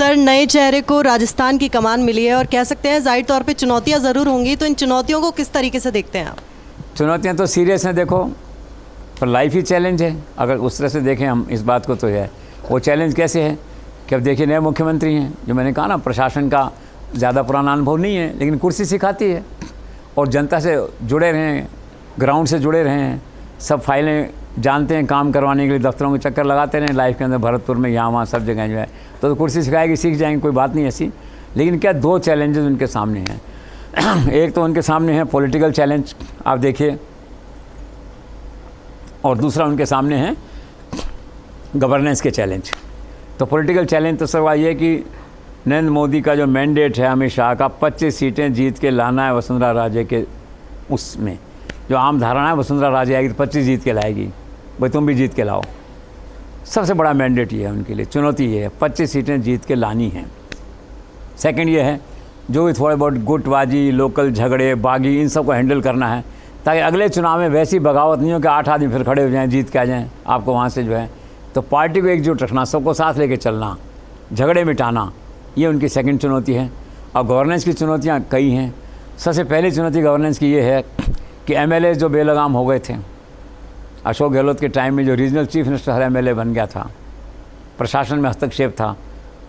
Sir, नए चेहरे को राजस्थान की कमान मिली है और कह सकते हैं जाहिर तौर पे चुनौतियां ज़रूर होंगी, तो इन चुनौतियों को किस तरीके से देखते हैं आप? चुनौतियाँ तो सीरियस हैं देखो, पर लाइफ ही चैलेंज है। अगर उस तरह से देखें हम इस बात को तो है। वो चैलेंज कैसे है कि अब देखिए नए मुख्यमंत्री हैं, जो मैंने कहा ना प्रशासन का ज़्यादा पुराना अनुभव नहीं है, लेकिन कुर्सी सिखाती है और जनता से जुड़े रहें, ग्राउंड से जुड़े रहें, सब फाइलें जानते हैं, काम करवाने के लिए दफ्तरों के चक्कर लगाते रहें लाइफ के अंदर, भरतपुर में यहाँ वहाँ सब जगह जो है, तो कुर्सी सिखाएगी, सीख जाएंगे, कोई बात नहीं ऐसी। लेकिन क्या दो चैलेंजेस उनके सामने हैं। एक तो उनके सामने है पॉलिटिकल चैलेंज, आप देखिए, और दूसरा उनके सामने है गवर्नेंस के चैलेंज। तो पॉलिटिकल चैलेंज तो सवाल ये कि नरेंद्र मोदी का जो मैंडेट है अमित शाह का, 25 सीटें जीत के लाना है वसुंधरा राजे के, उसमें जो आम धारणा है वसुंधरा राजे आएगी तो 25 जीत के लाएगी, भाई तुम भी जीत के लाओ। सबसे बड़ा मैंडेट ये है उनके लिए, चुनौती ये है, 25 सीटें जीत के लानी हैं। सेकंड ये है जो भी थोड़े बहुत गुटबाजी, लोकल झगड़े, बागी, इन सब को हैंडल करना है, ताकि अगले चुनाव में वैसी बगावत नहीं हो कि 8 आदमी फिर खड़े हो जाएं, जीत के आ जाएं आपको वहाँ से जो है। तो पार्टी को एकजुट रखना, सबको साथ लेके चलना, झगड़े मिटाना, ये उनकी सेकंड चुनौती है। और गवर्नेंस की चुनौतियाँ कई हैं। सबसे पहली चुनौती गवर्नेंस की ये है कि एमएलए जो बेलगाम हो गए थे, अशोक गहलोत के टाइम में जो रीजनल चीफ मिनिस्टर हर एमएलए बन गया था, प्रशासन में हस्तक्षेप था,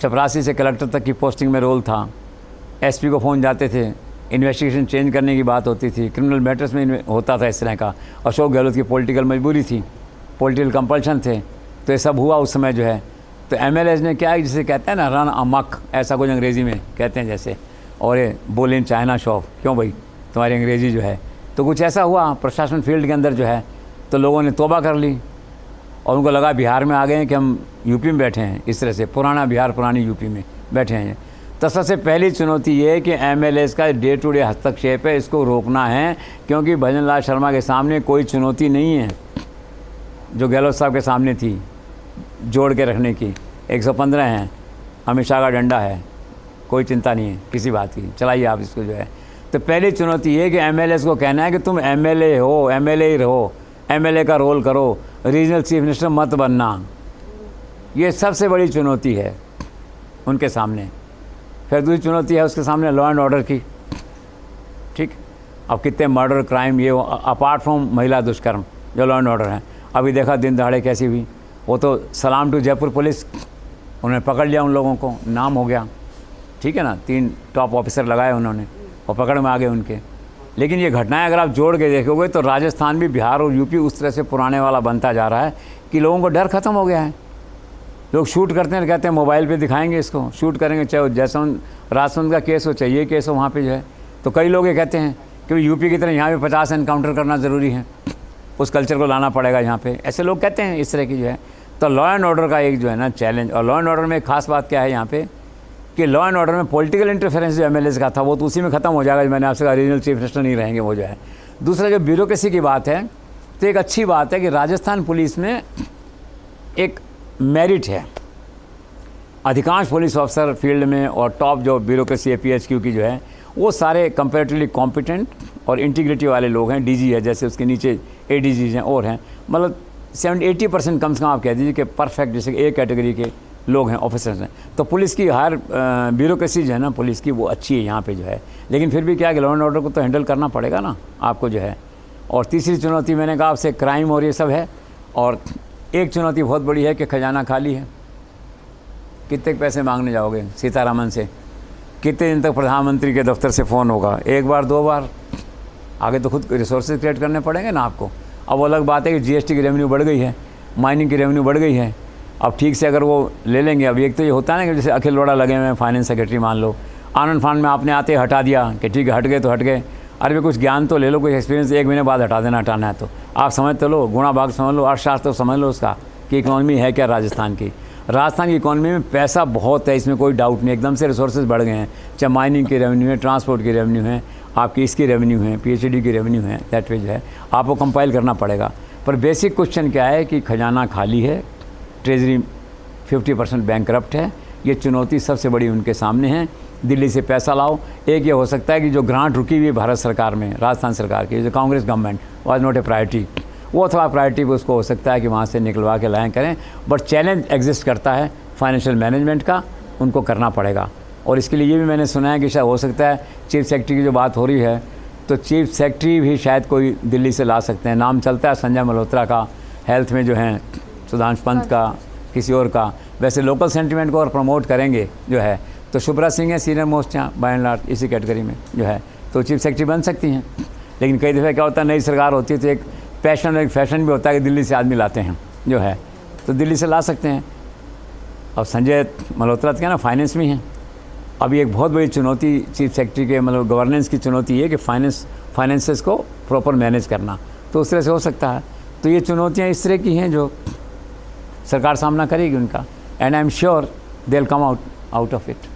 चपरासी से कलेक्टर तक की पोस्टिंग में रोल था, एसपी को फ़ोन जाते थे, इन्वेस्टिगेशन चेंज करने की बात होती थी, क्रिमिनल मैटर्स में होता था इस तरह का। अशोक गहलोत की पॉलिटिकल मजबूरी थी, पॉलिटिकल कंपल्शन थे, तो ये सब हुआ उस समय जो है। तो एमएलएज ने क्या, जिसे कहते हैं ना रन अमक, ऐसा कुछ अंग्रेज़ी में कहते हैं जैसे, और ये बोले इन चाइना शॉप, क्यों भाई तुम्हारी अंग्रेज़ी जो है। तो कुछ ऐसा हुआ प्रशासन फील्ड के अंदर जो है, तो लोगों ने तौबा कर ली और उनको लगा बिहार में आ गए हैं कि हम यूपी में बैठे हैं, इस तरह से पुराना बिहार पुरानी यूपी में बैठे हैं। तो सबसे पहली चुनौती ये है कि एमएलएज का डे टू डे हस्तक्षेप है, इसको रोकना है, क्योंकि भजन लाल शर्मा के सामने कोई चुनौती नहीं है जो गहलोत साहब के सामने थी जोड़ के रखने की। 115 हैं, अमित शाह का डंडा है, कोई चिंता नहीं है किसी बात की, चलाइए आप इसको जो है। तो पहली चुनौती ये कि एमएलएज को कहना है कि तुम एमएलए हो, एमएलए ही रहो, एमएलए का रोल करो, रीजनल चीफ मिनिस्टर मत बनना। ये सबसे बड़ी चुनौती है उनके सामने। फिर दूसरी चुनौती है उसके सामने लॉ एंड ऑर्डर की। ठीक, अब कितने मर्डर क्राइम ये अपार्ट फ्रॉम महिला दुष्कर्म जो लॉ एंड ऑर्डर है, अभी देखा दिन दहाड़े कैसी हुई, वो तो सलाम टू जयपुर पुलिस, उन्होंने पकड़ लिया उन लोगों को, नाम हो गया, ठीक है ना, 3 टॉप ऑफिसर लगाए उन्होंने और पकड़ में आ गए उनके। लेकिन ये घटनाएं अगर आप जोड़ के देखोगे तो राजस्थान भी बिहार और यूपी उस तरह से पुराने वाला बनता जा रहा है कि लोगों को डर ख़त्म हो गया है। लोग शूट करते हैं, कहते हैं मोबाइल पे दिखाएंगे, इसको शूट करेंगे, चाहे जैसलमेर राजसमंद का केस हो, चाहे ये केस हो, वहाँ पे जो है। तो कई लोग ये कहते हैं कि यूपी की तरह यहाँ भी 50 एनकाउंटर करना ज़रूरी है, उस कल्चर को लाना पड़ेगा यहाँ पे, ऐसे लोग कहते हैं इस तरह की जो है। तो लॉ एंड ऑर्डर का एक जो है ना चैलेंज, और लॉ एंड ऑर्डर में एक खास बात क्या है यहाँ पे कि लॉ एंड ऑर्डर में पॉलिटिकल इंटरफेरेंस जो एमएलएज का था वो तो उसी में ख़त्म हो जाएगा, मैंने आपसे कहा रीजनल चीफ मिनिस्टर नहीं रहेंगे वो जो है। दूसरा जो ब्यूरोक्रेसी की बात है, तो एक अच्छी बात है कि राजस्थान पुलिस में एक मेरिट है, अधिकांश पुलिस अफसर फील्ड में और टॉप जो ब्यूरोक्रेसी है पीएचक्यू की जो है, वो सारे कंपेरेटिवली कॉम्पिटेंट और इंटीग्रिटी वाले लोग हैं। डीजी है, जैसे उसके नीचे एडीजी हैं और हैं, मतलब 70-80% कम से कम आप कह दीजिए कि परफेक्ट जैसे ए कैटेगरी के लोग हैं, ऑफिसर्स हैं। तो पुलिस की हर ब्यूरोक्रेसी जो है ना पुलिस की, वो अच्छी है यहाँ पे जो है। लेकिन फिर भी क्या है कि लॉ एंड ऑर्डर को तो हैंडल करना पड़ेगा ना आपको जो है। और तीसरी चुनौती मैंने कहा आपसे क्राइम और ये सब है। और एक चुनौती बहुत बड़ी है कि खजाना खाली है, कितने पैसे मांगने जाओगे सीतारामन से, कितने दिन तक प्रधानमंत्री के दफ्तर से फ़ोन होगा, 1 बार 2 बार, आगे तो खुद रिसोर्सेज क्रिएट करने पड़ेंगे ना आपको। अब वो अलग बात है कि जीएसटी की रेवेन्यू बढ़ गई है, माइनिंग की रेवेन्यू बढ़ गई है, अब ठीक से अगर वो ले लेंगे। अब एक तो ये होता है ना कि जैसे अखिल लोढ़ा लगे हुए हैं फाइनेंस सेक्रेटरी, मान लो आनंद फान में आपने आते हटा दिया कि ठीक है हट गए तो हट गए, अरे कुछ ज्ञान तो ले लो, कुछ एक्सपीरियंस, 1 महीने बाद हटा देना, हटाना है तो आप समझ तो लो, गुणा भाग समझ लो, अर्थशास्त्र तो समझ लो उसका कि इकॉनमी है क्या राजस्थान की। राजस्थान की इकॉनमी में पैसा बहुत है, इसमें कोई डाउट नहीं, एकदम से रिसोर्सेज बढ़ गए हैं, चाहे माइनिंग की रेवेन्यू है, ट्रांसपोर्ट की रेवेन्यू है, आपकी इसकी रेवेन्यू है, पीएचडी की रेवेन्यू है, दैट वे जो है आपको कंपाइल करना पड़ेगा। पर बेसिक क्वेश्चन क्या है कि खजाना खाली है, ट्रेजरी 50% बैंकरप्ट है, ये चुनौती सबसे बड़ी उनके सामने है। दिल्ली से पैसा लाओ, एक ये हो सकता है कि जो ग्रांट रुकी हुई है भारत सरकार में, राजस्थान सरकार की, जो Congress government was not a priority, वो थोड़ा प्रायोरिटी पर उसको हो सकता है कि वहाँ से निकलवा के लाएँ करें। बट चैलेंज एग्जिस्ट करता है फाइनेंशियल मैनेजमेंट का उनको करना पड़ेगा। और इसके लिए ये भी मैंने सुना है कि शायद हो सकता है चीफ सेक्रेटरी की जो बात हो रही है, तो चीफ सेक्रेटरी भी शायद कोई दिल्ली से ला सकते हैं। नाम चलता है संजय मल्होत्रा का, हेल्थ में जो है सुधांशु पंत का, किसी और का। वैसे लोकल सेंटिमेंट को और प्रमोट करेंगे जो है तो शुभ्रा सिंह है सीनियर मोस्ट यहाँ बाय एंड लार्ज इसी कैटेगरी में जो है, तो चीफ सेक्रेटरी बन सकती हैं। लेकिन कई दफ़े क्या होता है, नई सरकार होती है तो एक पैशन और एक फैशन भी होता है कि दिल्ली से आदमी लाते हैं जो है, तो दिल्ली से ला सकते हैं। अब संजय मल्होत्रा क्या ना फाइनेंस में हैं। अभी एक बहुत बड़ी चुनौती चीफ सेक्रेटरी के मतलब गवर्नेंस की चुनौती है कि फाइनेंसेस को प्रॉपर मैनेज करना, तो उस तरह से हो सकता है। तो ये चुनौतियाँ इस तरह की हैं जो सरकार सामना करेगी उनका, and I am sure they will come out of it.